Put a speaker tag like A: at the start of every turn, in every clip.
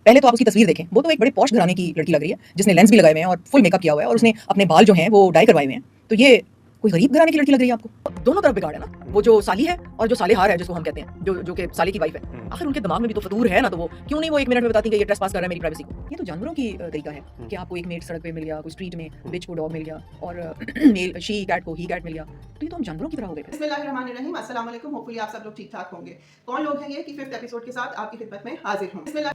A: पहले तो आप उसकी तस्वीर देखें, वो तो एक बड़े पॉश घराने की लड़की लग रही है, जिसने लेंस भी लगाए हुए हैं और फुल मेकअप किया हुआ है और उसने अपने बाल जो हैं वो डाई करवाए हुए हैं। तो ये कोई गरीब घराने की लड़की लग रही है आपको? दोनों तरफ बिगाड़ है ना, वो जो साली है और जो सालेहार है जिसको हम कहते हैं, जो कि साले की वाइफ है। आखिर उनके दिमाग में भी तो फतूर है ना, तो वो क्यों नहीं वो 1 मिनट में बताती कि ये ट्रेसपास कर रहा है मेरी प्राइवेसी को। ये तो जानवरों की तरीका है कि आपको एक मेट सड़क पे मिल गया, कोई स्ट्रीट में बिच को डॉग मिल गया और मेल शी कैट को ही कैट मिल गया, तो ये तो हम जानवरों की तरह हो गए।
B: बिस्मिल्लाहिर्रहमानिर्रहीम, अस्सलाम वालेकुम। होपफुली आप सब लोग ठीक ठाक होंगे। कौन लोग हैं ये कि 5th एपिसोड के साथ आपकी खिदमत में हाजिर हूं। बिस्मिल्लाह।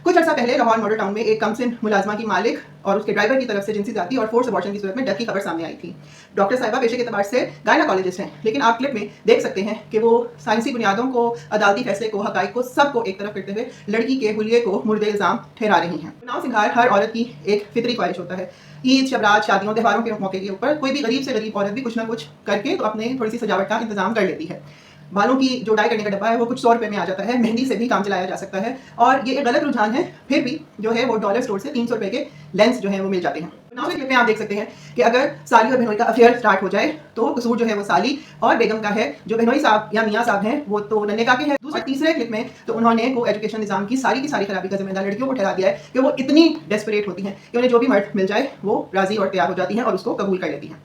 B: कुछ अर्सा पहले लाहौर मॉडल टाउन में एक कमसिन मुलाजमा की मालिक और उसके ड्राइवर की तरफ से जिनसी जाती और फोर्स अबॉर्शन की सूरत में डेथ की खबर सामने आई थी। डॉक्टर साहिबा पेशे के एतबार से गायनाकोलॉजिस्ट हैं, लेकिन आप क्लिप में देख सकते हैं कि वो साइंसी बुनियादों को, अदालती फैसले को, हकाइक को, सबको एक तरफ करते हुए लड़की के हुलिये को मुर्दे इल्जाम ठहरा रही हैं। गुनाह सिंगार हर औरत की एक फितरी ख्वाहिश होता है। ईद, शबरात, शादियों, त्योहारों के मौके के ऊपर कोई भी गरीब से गरीब औरत भी कुछ ना कुछ करके तो अपने थोड़ी सी सजावट का इंतजाम कर लेती है। बालों की जो डाई करने का डब्बा है वो कुछ 100 रुपए में आ जाता है, मेहंदी से भी काम चलाया जा सकता है और ये एक गलत रुझान है। फिर भी जो है वो डॉलर स्टोर से 300 रुपए के लेंस जो है वो मिल जाते हैं। क्लिप में आप देख सकते हैं कि अगर साली और बहनोई का अफेयर स्टार्ट हो जाए तो कसूर जो है वो साली और बेगम का है। जो बहनोई साहब या मियाँ साहब हैं वो तो नन्हे काके हैं। दूसरे तीसरे क्लिप में तो उन्होंने को एजुकेशन निजाम की सारी खराबी का जिम्मेदार लड़कियों को ठहरा दिया है कि वो इतनी डेस्परेट होती हैं कि उन्हें जो भी मर्द मिल जाए वो राजी और तैयार हो जाती हैं और उसको कबूल कर लेती हैं।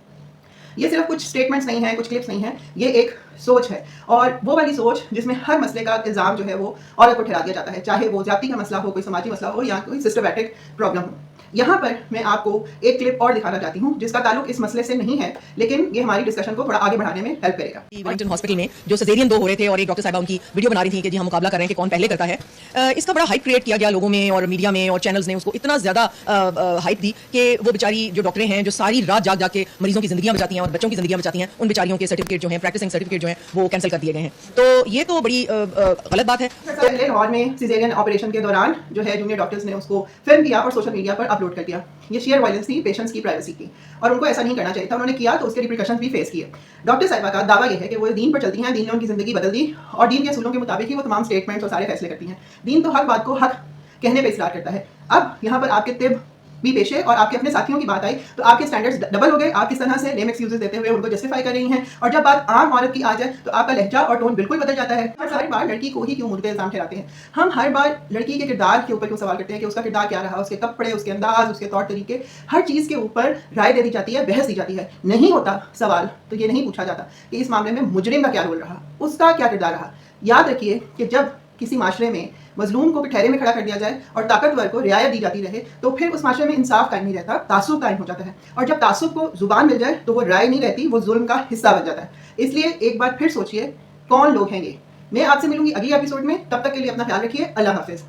B: ये सिर्फ कुछ स्टेटमेंट्स नहीं है, कुछ क्लिप्स नहीं है, ये एक सोच है और वो वाली सोच जिसमें हर मसले का इल्ज़ाम जो है वो औरत को ठहरा दिया जाता है, चाहे वो जाति का मसला हो, कोई समाजी मसला हो या कोई सिस्टमैटिक प्रॉब्लम हो। यहाँ पर मैं आपको एक क्लिप और दिखाना चाहती हूँ जिसका ताल्लुक इस मसले से नहीं है, लेकिन ये हमारी डिस्कशन को थोड़ा आगे बढ़ाने में हेल्प करेगा।
A: वेलिंगटन हॉस्पिटल में जो सजेरियन 2 हो रहे थे और एक डॉक्टर साहिबा उनकी वीडियो बना रही थी कि जी हम मुकाबला कर रहे हैं कि कौन पहले करता है। इसका बड़ा हाइप क्रिएट किया गया लोगों में और मीडिया में और चैनल्स ने उसको इतना ज़्यादा हाइप दी कि वो बेचारी जो डॉक्टरें हैं जो सारी रात जाग के मरीजों की ज़िंदगियाँ बचाती हैं और बच्चों की ज़िंदगियाँ बचाती हैं, उन बेचारियों के सर्टिफिकेट जो हैं, प्रैक्टिसिंग सर्टिफिकेट जो हैं वो कैंसिल कर दिए गए हैं। तो ये तो बड़ी गलत बात है।
B: पहले लाहौर में सिजेरियन ऑपरेशन के दौरान जो है जूनियर डॉक्टर्स ने उसको फिल्म किया और सोशल मीडिया पर अपलोड कर दिया। ये शेयर वायलेंस थी पेशेंट्स की प्राइवेसी की और उनको ऐसा नहीं करना चाहिए था। उन्होंने किया तो उसके रिप्रिकॉशंस भी फेस किए। डॉक्टर साहिबा का दावा यह है कि वो दीन पर चलती हैं, दीन ने उनकी ज़िंदगी बदल दी और दीन के असूलों के मुताबिक ही वो तमाम स्टेटमेंट्स और सारे फैसले करती हैं। दीन तो हक बात को हक कहने पर इसरार करता है। अब यहाँ पर आपके तिब भी पेशे और आपके अपने साथियों की बात आई तो आपके स्टैंडर्ड्स डबल हो गए। आप किस तरह से लेम एक्सक्यूजेस देते हुए उनको जस्टिफाई कर रही हैं और जब बात आम औरत की आ जाए तो आपका लहजा और टोन बिल्कुल बदल जाता है। हर बार लड़की को ही क्यों मुर्दे इल्जाम ठहराते हैं? हम हर बार लड़की के किरदार के ऊपर क्यों सवाल करते हैं कि उसका किरदार क्या रहा, उसके कपड़े, उसके अंदाज, उसके तौर तरीके, हर चीज़ के ऊपर राय दे दी जाती है, बहस दी जाती है। नहीं होता सवाल तो ये नहीं पूछा जाता कि इस मामले में मुजरिम का क्या रोल रहा, उसका क्या किरदार रहा। याद रखिए कि जब किसी माशरे में मजलूम को ठहरे में खड़ा कर दिया जाए और ताकतवर को रियायत दी जाती रहे तो फिर उस माशरे में इंसाफ कायम नहीं रहता, तासुब कायम हो जाता है और जब तासुब को जुबान मिल जाए तो वो राय नहीं रहती, वो जुल्म का हिस्सा बन जाता है। इसलिए एक बार फिर सोचिए कौन लोग हैं ये। मैं आपसे मिलूंगी अगली एपिसोड में, तब तक के लिए अपना ख्याल रखिए। अल्लाह हाफिज।